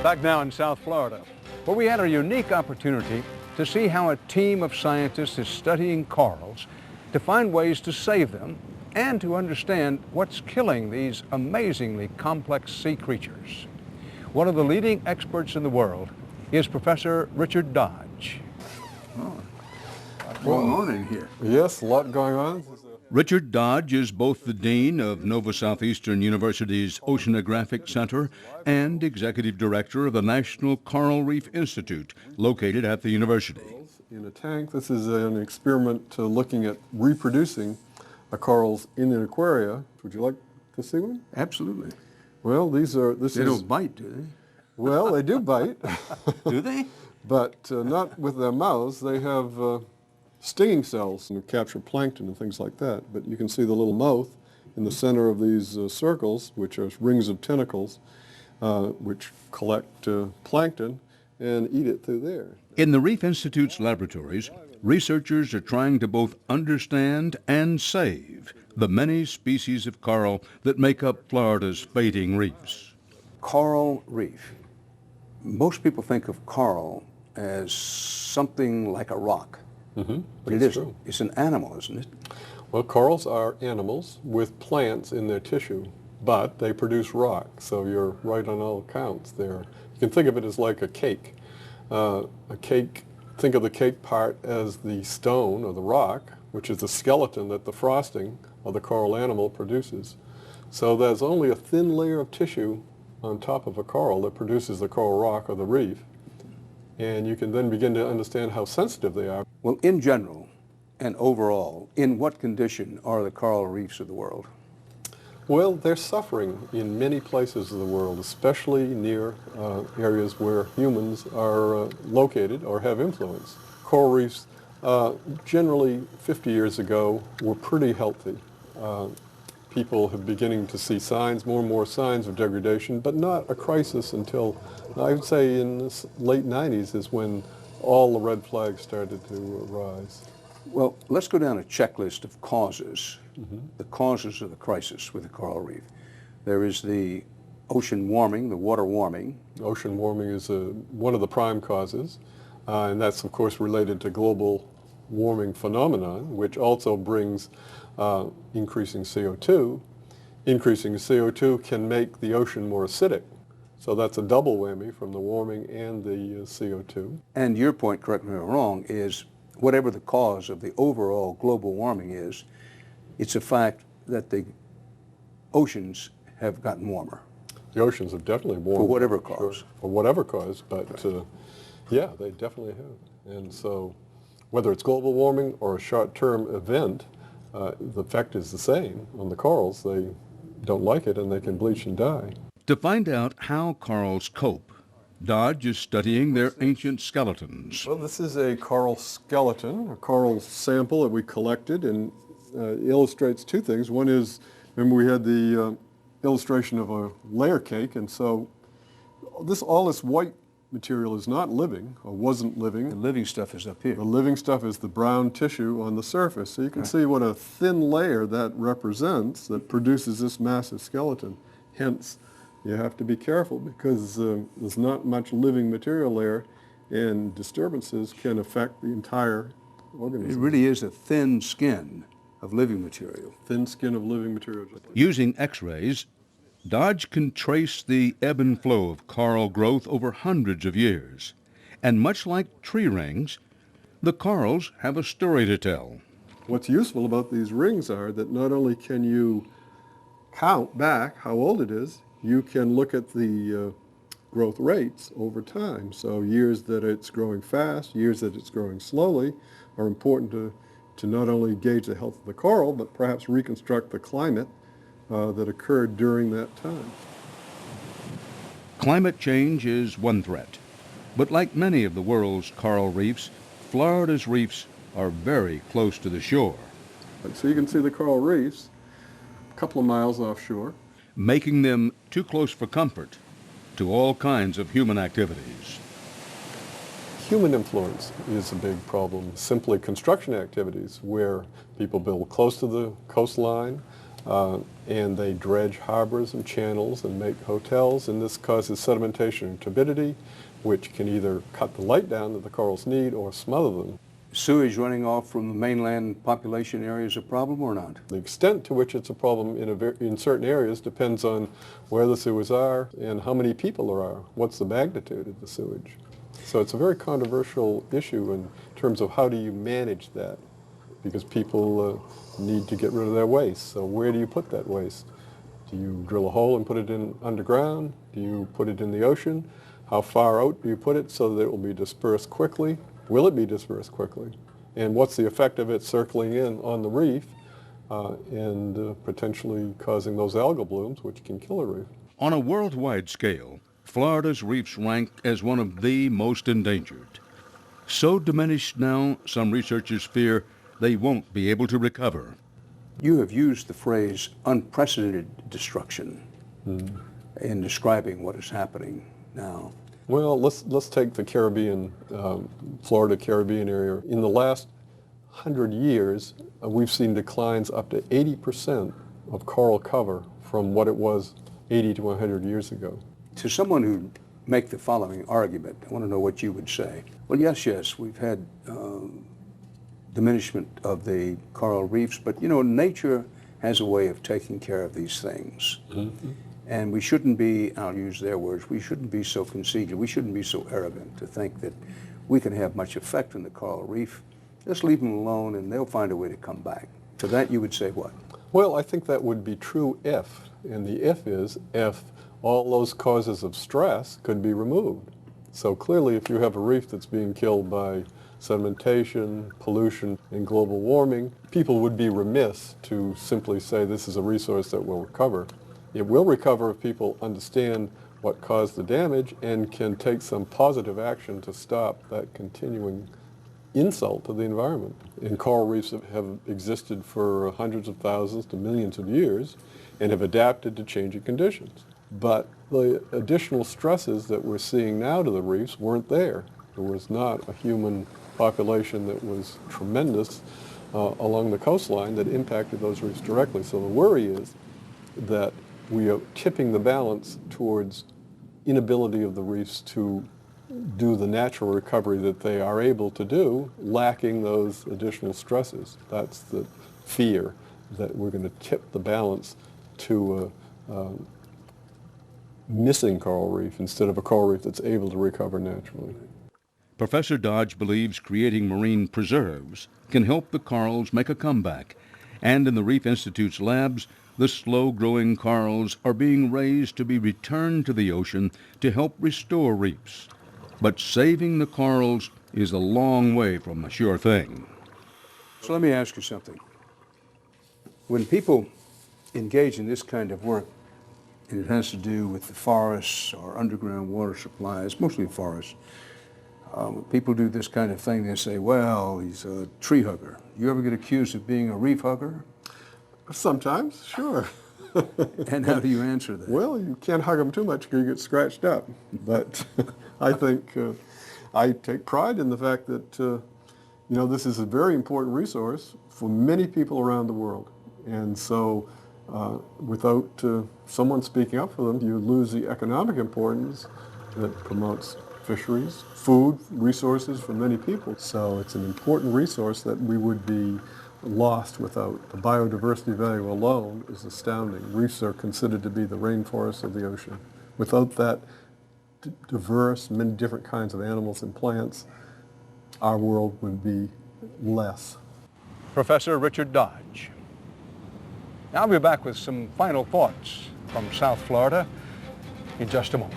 Back now in South Florida, where we had a unique opportunity to see how a team of scientists is studying corals to find ways to save them and to understand what's killing these amazingly complex sea creatures. One of the leading experts in the world is Professor Richard Dodge. Oh, what's going on in here? Yes, a lot going on. Richard Dodge is both the Dean of Nova Southeastern University's Oceanographic Center and Executive Director of the National Coral Reef Institute, located at the university. In a tank, this is an experiment looking at reproducing corals in an aquaria. Would you like to see one? Absolutely. Well, they don't bite, do they? Well, they do bite. Do they? But not with their mouths. They have stinging cells and capture plankton and things like that. But you can see the little mouth in the center of these circles, which are rings of tentacles, which collect plankton and eat it through there. In the Reef Institute's laboratories, researchers are trying to both understand and save the many species of coral that make up Florida's fading reefs. Coral reef. Most people think of coral as something like a rock. Mm-hmm. But it isn't. It's an animal, isn't it? Well, corals are animals with plants in their tissue, but they produce rock, so you're right on all counts there. You can think of it as like a cake. Think of the cake part as the stone or the rock, which is the skeleton that the frosting of the coral animal produces. So there's only a thin layer of tissue on top of a coral that produces the coral rock or the reef, and you can then begin to understand how sensitive they are. Well, in general and overall, in what condition are the coral reefs of the world? Well, they're suffering in many places of the world, especially near areas where humans are located or have influence. Coral reefs, generally 50 years ago, were pretty healthy. People are beginning to see signs, more and more signs of degradation, but not a crisis until, I would say, in the late 90s is when all the red flags started to rise. Well, let's go down a checklist of causes, the causes of the crisis with the coral reef. There is the ocean warming, the water warming. Ocean warming is one of the prime causes, and that's, of course, related to global warming phenomenon, which also brings increasing CO2. Increasing CO2 can make the ocean more acidic. So that's a double whammy from the warming and the CO2. And your point, correct me if I'm wrong, is whatever the cause of the overall global warming is, it's a fact that the oceans have gotten warmer. The oceans have definitely warmed. For whatever cause. Sure. For whatever cause, but yeah, they definitely have. And so whether it's global warming or a short-term event, the effect is the same on the corals. They don't like it and they can bleach and die. To find out how corals cope, Dodge is studying their ancient skeletons. Well, this is a coral skeleton, a coral sample that we collected, and illustrates two things. One is, remember we had the illustration of a layer cake, and so all this white material is not living, or wasn't living. The living stuff is up here. The living stuff is the brown tissue on the surface. So you can see what a thin layer that represents that produces this massive skeleton. Hence, you have to be careful because there's not much living material there, and disturbances can affect the entire organism. It really is a thin skin of living material. Thin skin of living material. Using X-rays, Dodge can trace the ebb and flow of coral growth over hundreds of years. And much like tree rings, the corals have a story to tell. What's useful about these rings are that not only can you count back how old it is, you can look at the growth rates over time. So years that it's growing fast, years that it's growing slowly are important to not only gauge the health of the coral, but perhaps reconstruct the climate that occurred during that time. Climate change is one threat, but like many of the world's coral reefs, Florida's reefs are very close to the shore. So you can see the coral reefs a couple of miles offshore, making them too close for comfort to all kinds of human activities. Human influence is a big problem. Simply construction activities where people build close to the coastline, and they dredge harbors and channels and make hotels, and this causes sedimentation and turbidity, which can either cut the light down that the corals need or smother them. Sewage running off from the mainland population area is a problem or not? The extent to which it's a problem in certain areas depends on where the sewers are and how many people there are. What's the magnitude of the sewage? So it's a very controversial issue in terms of how do you manage that, because people need to get rid of their waste. So where do you put that waste? Do you drill a hole and put it in underground? Do you put it in the ocean? How far out do you put it so that it will be dispersed quickly? Will it be dispersed quickly? And what's the effect of it circling in on the reef and potentially causing those algal blooms, which can kill a reef? On a worldwide scale, Florida's reefs rank as one of the most endangered. So diminished now, some researchers fear they won't be able to recover. You have used the phrase unprecedented destruction in describing what is happening now. Well, let's take the Caribbean, Florida Caribbean area. In the last 100 years, we've seen declines up to 80% of coral cover from what it was 80 to 100 years ago. To someone who make the following argument, I want to know what you would say. Well, yes, we've had diminishment of the coral reefs, but you know, nature has a way of taking care of these things. Mm-hmm. And we shouldn't be, I'll use their words, we shouldn't be so conceited, we shouldn't be so arrogant to think that we can have much effect on the coral reef. Just leave them alone and they'll find a way to come back. To that you would say what? Well, I think that would be true if, and the if is if all those causes of stress could be removed. So clearly if you have a reef that's being killed by sedimentation, pollution, and global warming, people would be remiss to simply say this is a resource that will recover. It will recover if people understand what caused the damage and can take some positive action to stop that continuing insult to the environment. And coral reefs have existed for hundreds of thousands to millions of years and have adapted to changing conditions. But the additional stresses that we're seeing now to the reefs weren't there. There was not a human population that was tremendous along the coastline that impacted those reefs directly. So the worry is that we are tipping the balance towards inability of the reefs to do the natural recovery that they are able to do, lacking those additional stresses. That's the fear, that we're going to tip the balance to missing coral reef instead of a coral reef that's able to recover naturally. Professor Dodge believes creating marine preserves can help the corals make a comeback, and in the Reef Institute's labs, the slow-growing corals are being raised to be returned to the ocean to help restore reefs. But saving the corals is a long way from a sure thing. So let me ask you something. When people engage in this kind of work, and it has to do with the forests or underground water supplies, mostly forests, people do this kind of thing. They say, well, he's a tree hugger. You ever get accused of being a reef hugger? Sometimes, sure. And how do you answer that? Well, you can't hug them too much because you get scratched up. But I think I take pride in the fact that, this is a very important resource for many people around the world. And so without someone speaking up for them, you lose the economic importance that promotes fisheries, food, resources for many people. So it's an important resource that we would be lost without. The biodiversity value alone is astounding. Reefs are considered to be the rainforest of the ocean. Without that diverse, many different kinds of animals and plants, our world would be less. Professor Richard Dodge. I'll be back with some final thoughts from South Florida in just a moment.